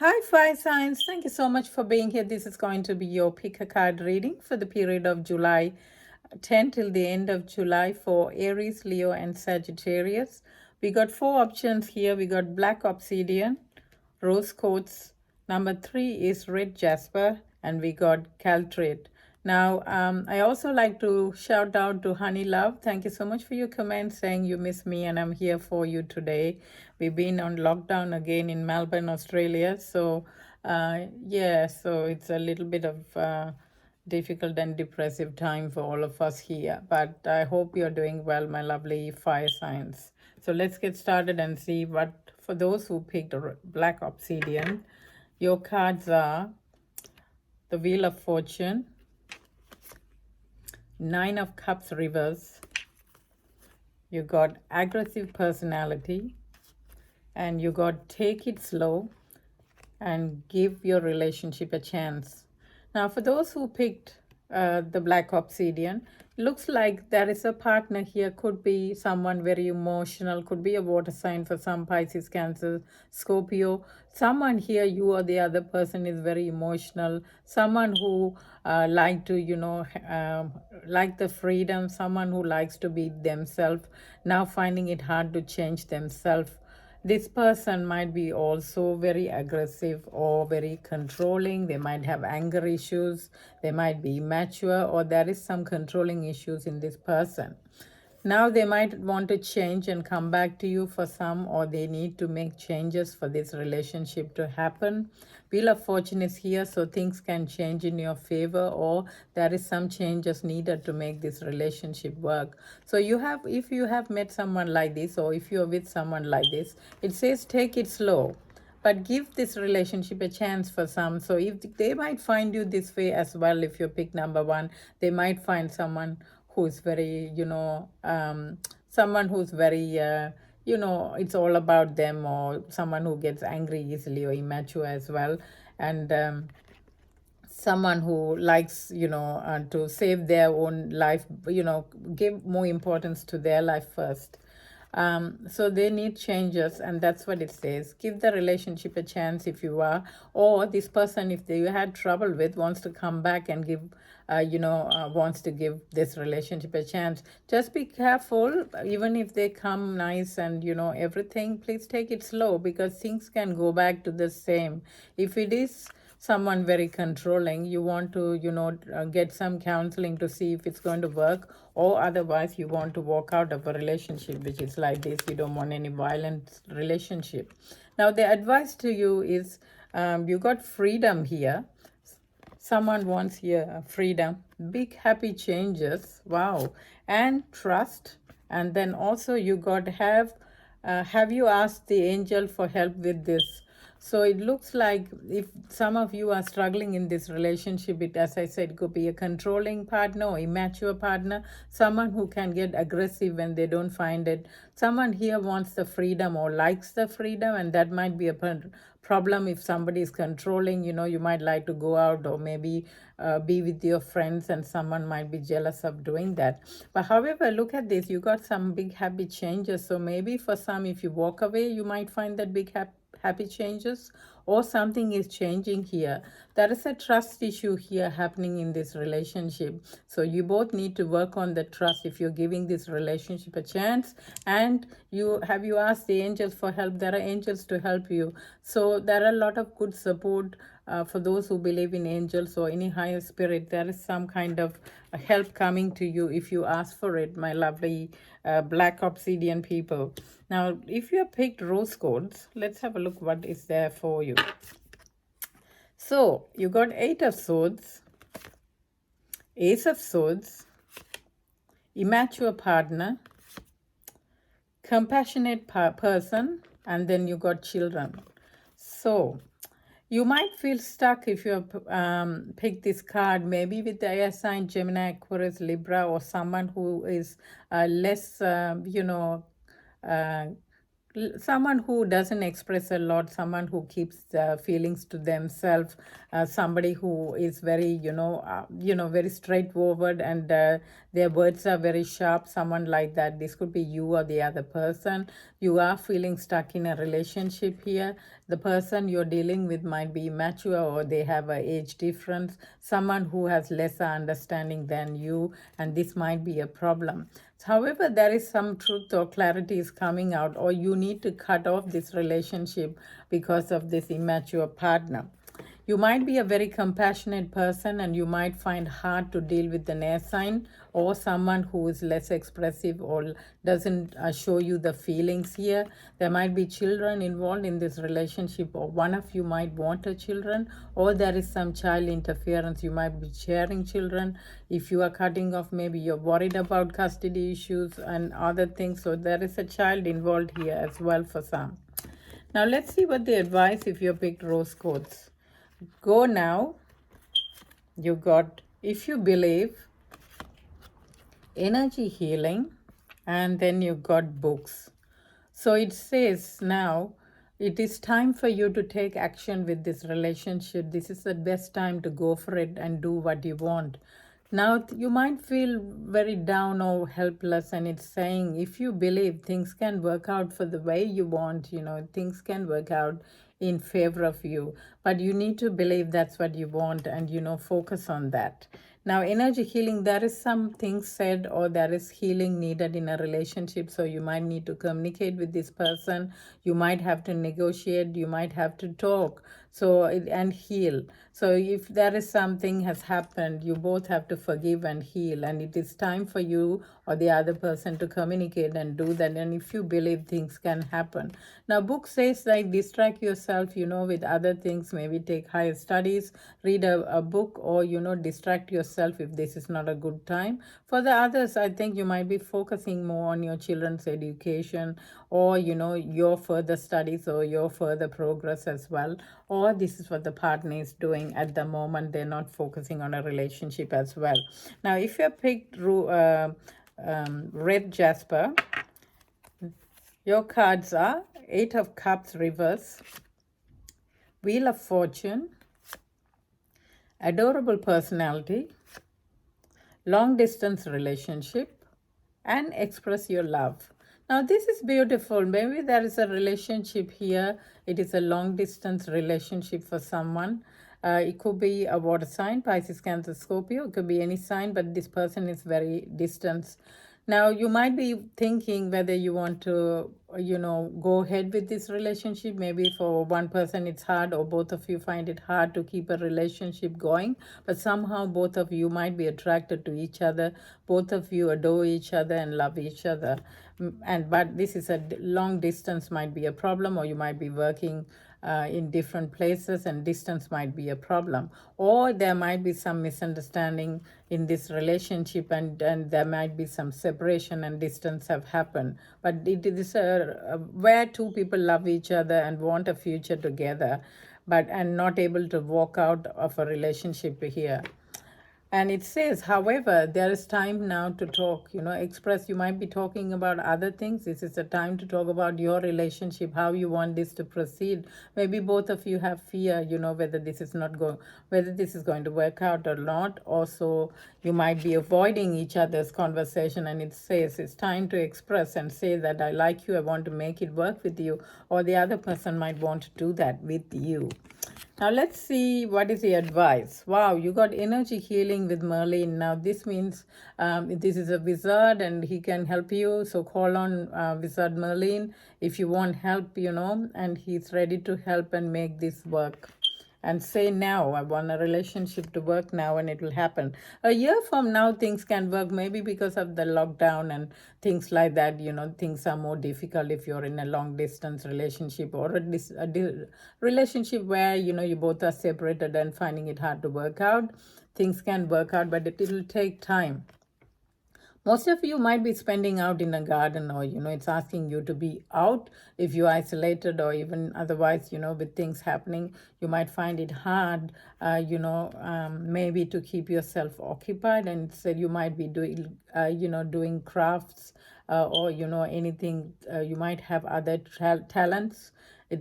Hi, Fire Signs. Thank you so much for being here. This is going to be your pick a card reading for the period of July 10 till the end of July for Aries, Leo, and Sagittarius. We got four options here. We got black obsidian, rose quartz. Number three is red jasper, and we got caltrate. Now, I also like to shout out to Honey Love. Thank you so much for your comment saying you miss me and I'm here for you today. We've been on lockdown again in Melbourne, Australia. So, yeah, so it's a little bit of difficult and depressive time for all of us here. But I hope you're doing well, my lovely fire signs. So let's get started and see what, for those who picked black obsidian, your cards are the Wheel of Fortune, Nine of Cups reverse, you got aggressive personality, and you got take it slow and give your relationship a chance. Now, for those who picked the black obsidian, looks like there is a partner here. Could be someone very emotional, could be a water sign for some, Pisces, Cancer, Scorpio. Someone here, you or the other person is very emotional. Someone who like to, like the freedom. Someone who likes to be themselves. Now finding it hard to change themselves. This person might be also very aggressive or very controlling. They might have anger issues. They might be immature, or there is some controlling issues in this person. Now they might want to change and come back to you for some, or they need to make changes for this relationship to happen. Wheel of Fortune is here, so things can change in your favor, or there is some changes needed to make this relationship work. So if you have met someone like this, or if you're with someone like this, it says take it slow, but give this relationship a chance for some. So if they might find you this way as well, if you pick number one, they might find someone who's very, someone who's very, it's all about them, or someone who gets angry easily or immature as well. And someone who likes, to save their own life, give more importance to their life first. So they need changes, and that's what it says. Give the relationship a chance if you are, or this person, if you had trouble with, wants to come back and give, wants to give this relationship a chance. Just be careful, even if they come nice and everything. Please take it slow, because things can go back to the same. If it is someone very controlling, you want to get some counseling to see if it's going to work, or otherwise you want to walk out of a relationship which is like this. You don't want any violent relationship. Now the advice to you is, you got freedom here. Someone wants here freedom, big happy changes, wow, and trust. And then also you got have you asked the angel for help with this? So it looks like if some of you are struggling in this relationship, it, as I said, could be a controlling partner or immature partner, someone who can get aggressive when they don't find it. Someone here wants the freedom or likes the freedom, and that might be a problem if somebody is controlling. You might like to go out, or maybe be with your friends, and someone might be jealous of doing that. But however, look at this, you got some big happy changes. So maybe for some, if you walk away, you might find that big happy changes, or something is changing here. There is a trust issue here happening in this relationship, so you both need to work on the trust if you're giving this relationship a chance. And you asked the angels for help. There are angels to help you, so there are a lot of good support. For those who believe in angels or any higher spirit, there is some kind of help coming to you if you ask for it, my lovely black obsidian people. Now, if you have picked rose quartz, let's have a look what is there for you. So, you got Eight of Swords, Ace of Swords, immature partner, compassionate person, and then you got children. So, you might feel stuck if you pick this card, maybe with the air sign Gemini, Aquarius, Libra, or someone who is less, someone who doesn't express a lot, someone who keeps feelings to themselves, somebody who is very, very straightforward, and their words are very sharp, someone like that. This could be you or the other person. You are feeling stuck in a relationship here. The person you're dealing with might be immature, or they have a age difference, someone who has lesser understanding than you, and this might be a problem. However, there is some truth or clarity is coming out, or you need to cut off this relationship because of this immature partner. You might be a very compassionate person, and you might find hard to deal with an air sign or someone who is less expressive or doesn't show you the feelings here. There might be children involved in this relationship, or one of you might want a children, or there is some child interference. You might be sharing children. If you are cutting off, maybe you're worried about custody issues and other things. So there is a child involved here as well for some. Now let's see what the advice if you picked rose quartz. Go now. You got, if you believe, energy healing, and then you got books. So it says now it is time for you to take action with this relationship. This is the best time to go for it and do what you want. Now you might feel very down or helpless, and it's saying if you believe things can work out for the way you want, things can work out in favor of you, but you need to believe that's what you want and focus on that. Now energy healing, there is some things said, or there is healing needed in a relationship, so you might need to communicate with this person, you might have to negotiate, you might have to talk, and heal. So if there is something has happened, you both have to forgive and heal, and it is time for you or the other person to communicate and do that. And if you believe things can happen. Now book says like distract yourself with other things, maybe take higher studies, read a book, or distract yourself if this is not a good time. For the others, I think you might be focusing more on your children's education, or your further studies or your further progress as well, or this is what the partner is doing at the moment. They're not focusing on a relationship as well. Now if you picked red jasper, your cards are Eight of Cups reverse, Wheel of Fortune, adorable personality, long distance relationship, and express your love. Now this is beautiful. Maybe there is a relationship here. It is a long distance relationship for someone. It could be a water sign, Pisces, Cancer, Scorpio. It could be any sign, but this person is very distant. Now you might be thinking whether you want to go ahead with this relationship. Maybe for one person it's hard, or both of you find it hard to keep a relationship going, but somehow both of you might be attracted to each other, both of you adore each other and love each other. But this is a long distance might be a problem, or you might be working in different places, and distance might be a problem, or there might be some misunderstanding in this relationship, and there might be some separation and distance have happened. But it is where two people love each other and want a future together, and not able to walk out of a relationship here. And it says, however, there is time now to talk, express. You might be talking about other things. This is a time to talk about your relationship, how you want this to proceed. Maybe both of you have fear, whether this is going to work out or not. Also, you might be avoiding each other's conversation, and it says it's time to express and say that I like you, I want to make it work with you, or the other person might want to do that with you. Now let's see what is the advice. Wow, you got energy healing with Merlin. Now this means this is a wizard and he can help you. So call on Wizard Merlin if you want help, and he's ready to help and make this work. And say now, I want a relationship to work now, and it will happen. A year from now, things can work, maybe because of the lockdown and things like that. Things are more difficult if you're in a long distance relationship, or a relationship where, you both are separated and finding it hard to work out. Things can work out, but it will take time. Most of you might be spending out in a garden, or it's asking you to be out if you're isolated, or even otherwise, with things happening, you might find it hard, maybe to keep yourself occupied. And so you might be doing doing crafts, or anything. You might have other talents.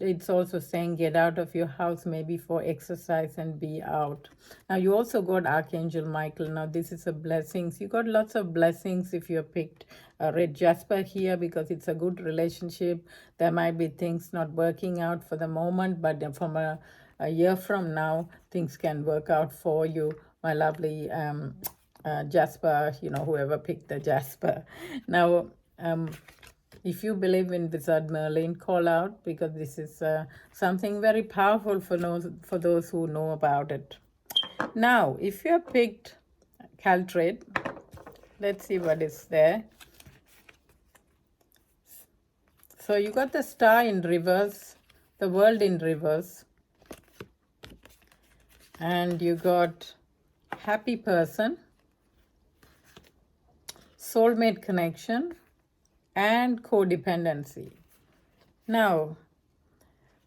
It's also saying get out of your house, maybe for exercise, and be out. Now you also got Archangel Michael. Now this is a blessings. You got lots of blessings if you picked red jasper here, because it's a good relationship. There might be things not working out for the moment, but from a year from now, things can work out for you, my lovely Jasper, whoever picked the Jasper. Now, if you believe in Wizard Merlin, call out, because this is something very powerful for those who know about it. Now, if you have picked Caltrate, let's see what is there. So you got the Star in reverse, the World in reverse, and you got Happy Person, Soulmate Connection, and Codependency. Now,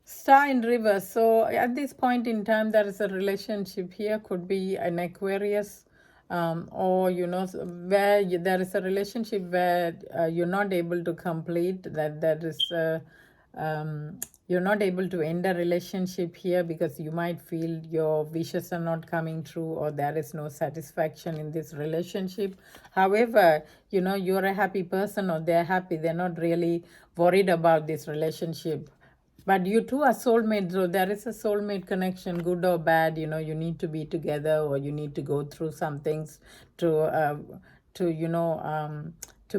Star in reverse. So at this point in time, there is a relationship here. Could be an Aquarius, or where there is a relationship where you're not able to complete that. That is. You're not able to end a relationship here, because you might feel your wishes are not coming true, or there is no satisfaction in this relationship. However, you're a happy person, or they're happy. They're not really worried about this relationship. But you two are soulmates, so there is a soulmate connection, good or bad. You need to be together, or you need to go through some things to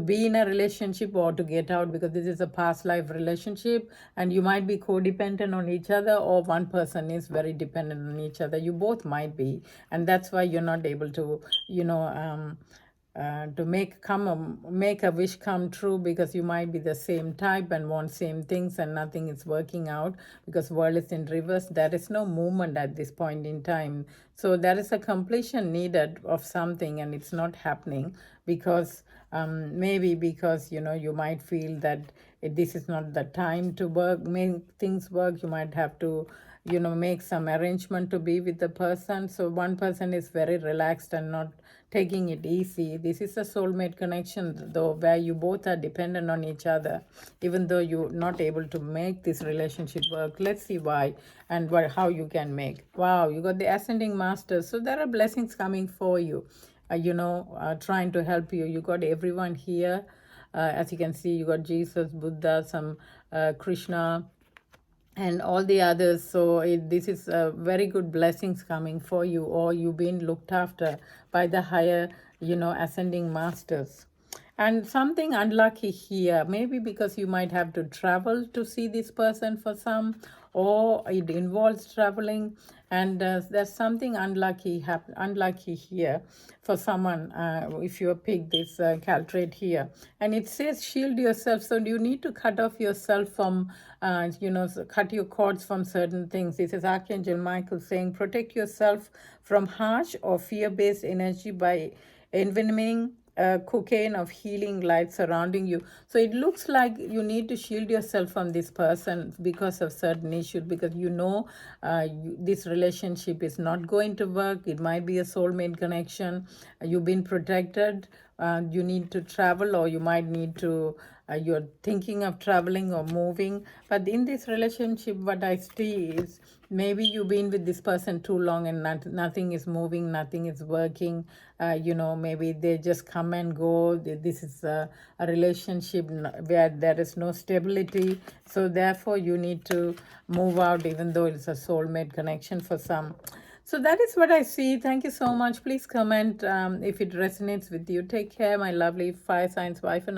be in a relationship, or to get out, because this is a past life relationship, and you might be codependent on each other, or one person is very dependent on each other. You both might be, and that's why you're not able to to make a wish come true, because you might be the same type and want same things, and nothing is working out, because world is in reverse. There is no movement at this point in time, so there is a completion needed of something, and it's not happening, because maybe because you might feel that this is not the time to make things work. You might have to make some arrangement to be with the person. So one person is very relaxed and not taking it easy. This is a soulmate connection, though, where you both are dependent on each other, even though you're not able to make this relationship work. Let's see why and how you can make. Wow, you got the ascending masters. So there are blessings coming for you, trying to help you. You got everyone here. As you can see, you got Jesus, Buddha, some Krishna, and all the others. So this is very good blessings coming for you, or you've been looked after by the higher ascending masters. And something unlucky here, maybe because you might have to travel to see this person for some, or it involves traveling, and there's something unlucky here for someone, if you pick this Caltrate here, and it says shield yourself. So you need to cut off yourself from cut your cords from certain things. This is Archangel Michael saying protect yourself from harsh or fear-based energy by envenoming cocaine of healing light surrounding you. So it looks like you need to shield yourself from this person because of certain issues, because this relationship is not going to work. It might be a soulmate connection. You've been protected. You need to travel, or you might need to you're thinking of traveling or moving. But in this relationship, what I see is maybe you've been with this person too long, and nothing is moving, nothing is working. Maybe they just come and go. This is a relationship where there is no stability. So therefore you need to move out, even though it's a soulmate connection for some. So that is what I see. Thank you so much. Please comment if it resonates with you. Take care, my lovely fire signs wife. And